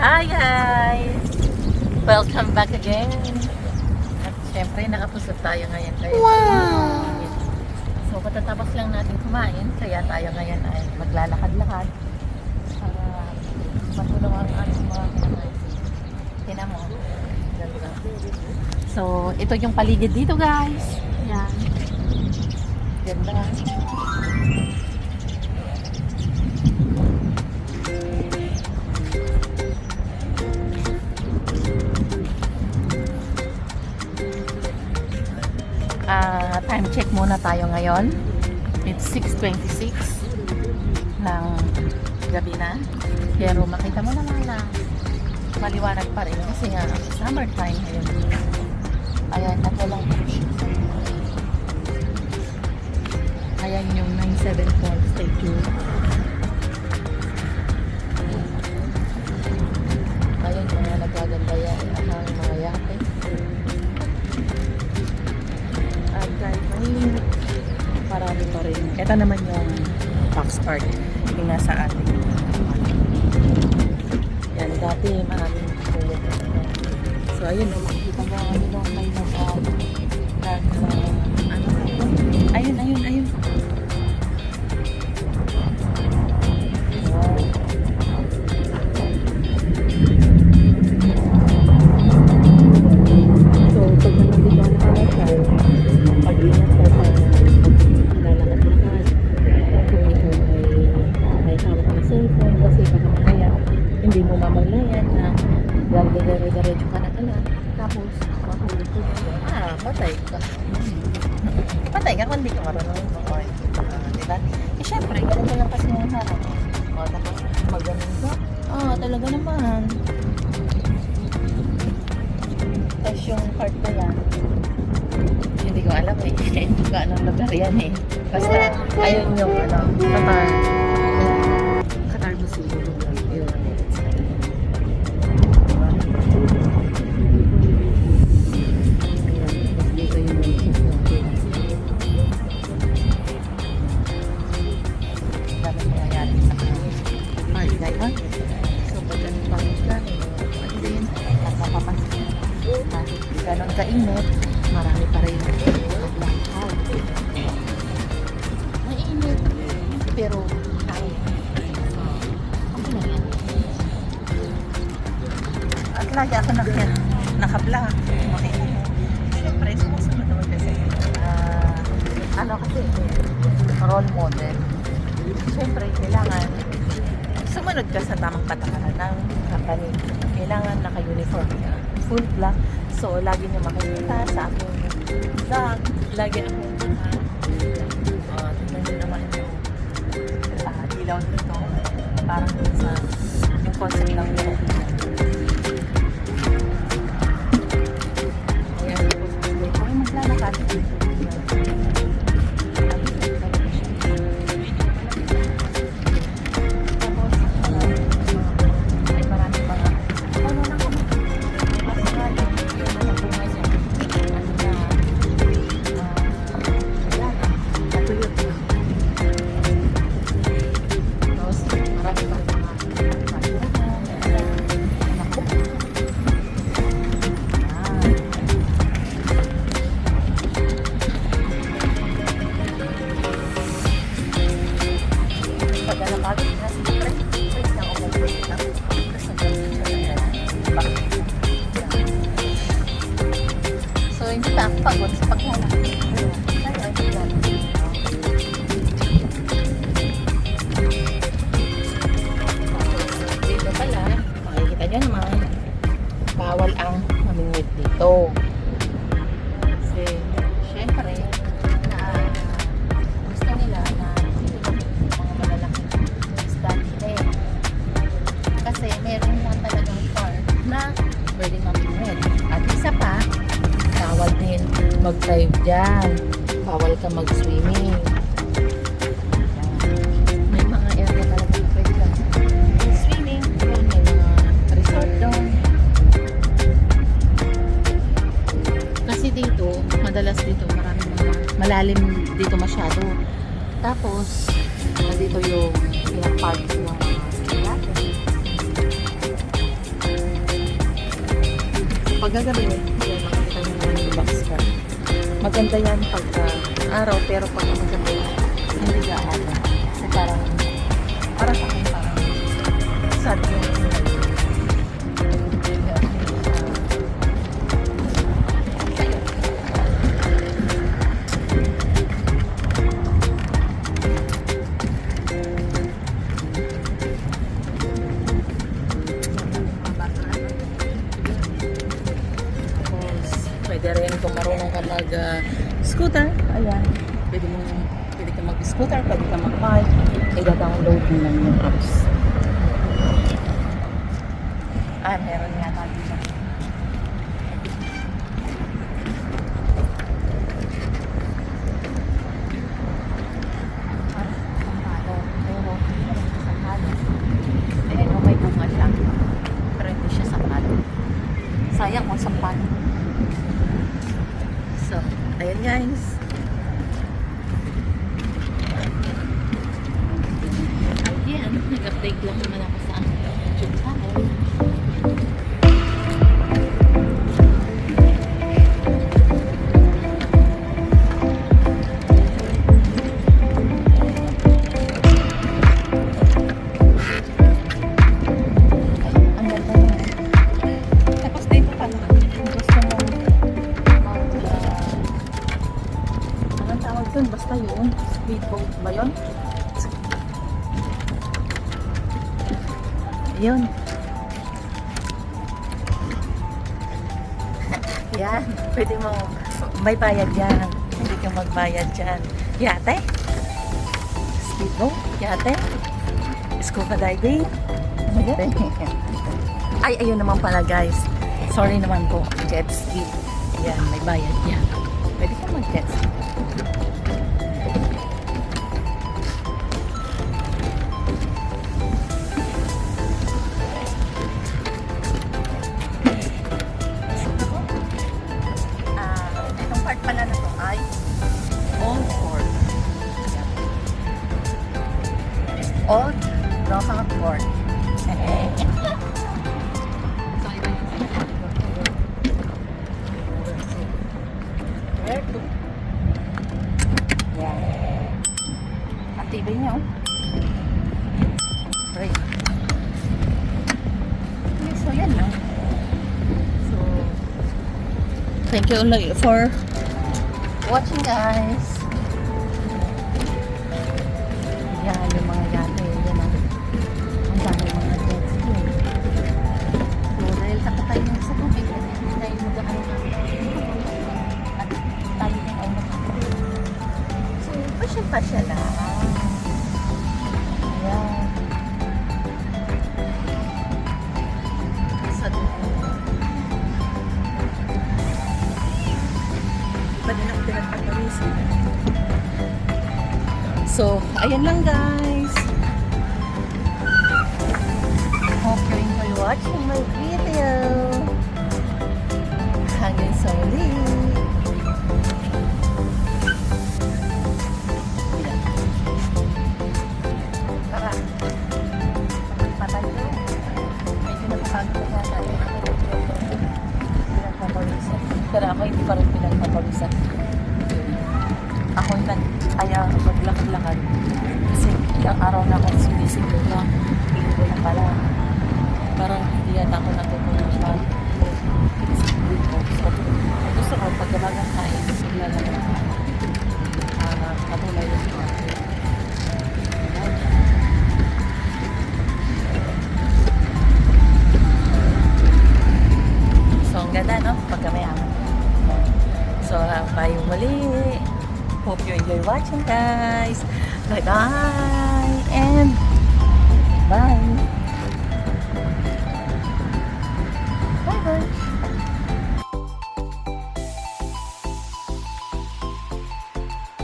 Hi guys! Welcome back again. At syempre nakapusot tayo ngayon. Wow! So patatapos lang natin kumain, kaya tayo ngayon ay maglalakad-lakad para matulong ang ating mga kinakain. Tingnan mo. Ganda. So ito yung paligid dito guys. Yan. Ganda. Time check muna tayo ngayon. It's 6:26 ng gabi na. Pero makita mo naman na maliwanag pa rin kasi nga summertime ngayon. Ayan, at walang beach. Ayan yung 974 statue. Ayan mga nagaganda yan ang mga yate. Kahit mainit, marami pa rin. Ito naman yung box park yung nasa atin. Yan, dati maraming tulad. So, ayun, makikita mo yung may ayun. Hindi mo mamalayan na dire-diretso ka na talaga. Tapos, mahulog ko yun. Patay ka. Patay ka kung hindi ka marunong makoy. Diba? Eh, syempre, ganun lang kasi yung harap. Tapos, magaling ka. Talaga naman. Tapos yung part ko yan, hindi ko alam eh. Hindi ko anong lugar yan eh. Basta, ayun yung Qatar Museum. Yun. Ganon kainit, marami pa rin maglakad. Mainit, pero kaya. Okay lang yan. At lagi ako nakabla. Siyempre, sumusunod naman kasi. Kasi, role model. Siyempre, kailangan sumunod ka sa tamang patakaran ng company. Kailangan naka-uniform ka. Full black. So, lagi niyo makikita sa aking vlog. Lagi akong tignan niyo naman yung ilaw dito. Parang sa yung concept lang nyo. Ayan. Kung maglalakad. So, hindi pa ako pagod sa paglalakad. Dito pala, makikita nyo naman, bawal ang mamingwit dito. Kasi, syempre, gusto nila na mga malalaking isda nila. Kasi meron na talagang park na pwede mamingwit. At isa pa, bawal din mag-dive dyan. Bawal ka mag-swimming. May mga area talaga na pwede ka swimming. May mga resort doon. Kasi dito, madalas dito, maraming mga malalim dito masyado. Tapos, dito yung park ng Pag gagabi, yan, makikita nyo naman yung box ka. Maganda yan pagka araw, pero pag magabi, hindi gaano. Kasi parang, para sa akin, parang sad yung pwede rin kung marunong ka mag-scooter. Ayan. Pwede ka mag-scooter, pwede ka mag-bike. I-download mo lang yung apps. Meron yata dito. Sampalo. Ayan, may bunga siya. Pero hindi siya sampalo. Sayang kung sampalo. So, ayan guys. Ayan, nag-update lang naman ako sa YouTube channel. Ang ganda na. Tapos dito pala, gusto mo anong tawag dun? Basta yun. Speedboat ba yun? Yun. Yan. Pwede mo, may bayad yan. Hindi ka magbayad dyan. Yate? Speedboat? Yate? Scuba diving? Ay, ayun naman pala guys. Sorry naman po. Jet ski. Yan, may bayad yan. Pwede ka mag-jet ski. Itong part pala na to ay Old Fort. Old Roca Fort. Where to? Yan. Ang tibay niya, oh. Right. Okay, so yan lang. So, thank you ulit for watching, guys. Yan, yung mga yate. Yan ang dami mga jet ski. So, dahil takot tayo sa tubig, hindi tayo magkakaroon at tayo din ay so, pasya lang. Ayan. Sa pa din ako pinagpapalisin. So, ayan lang guys. Hope you enjoy watching my video. Hanggang sa uli. Tara. Patay ko. Medyo napapagod na tayo. Pinagpapalisan. Pero ako hindi pa rin pinagpapalisan. Ako yung maglakad-lakad. Kasi ilang araw na akong sinisigil na hindi ko na pala. Parang hindi yata ako natutulog pa. So, gusto ko pag gamagang kain, maglalagay ko. Matulay yung mga. So, ang ganda, no? Pagkamayaman. So, bye muli. Hope you enjoy watching, guys. Bye-bye and bye.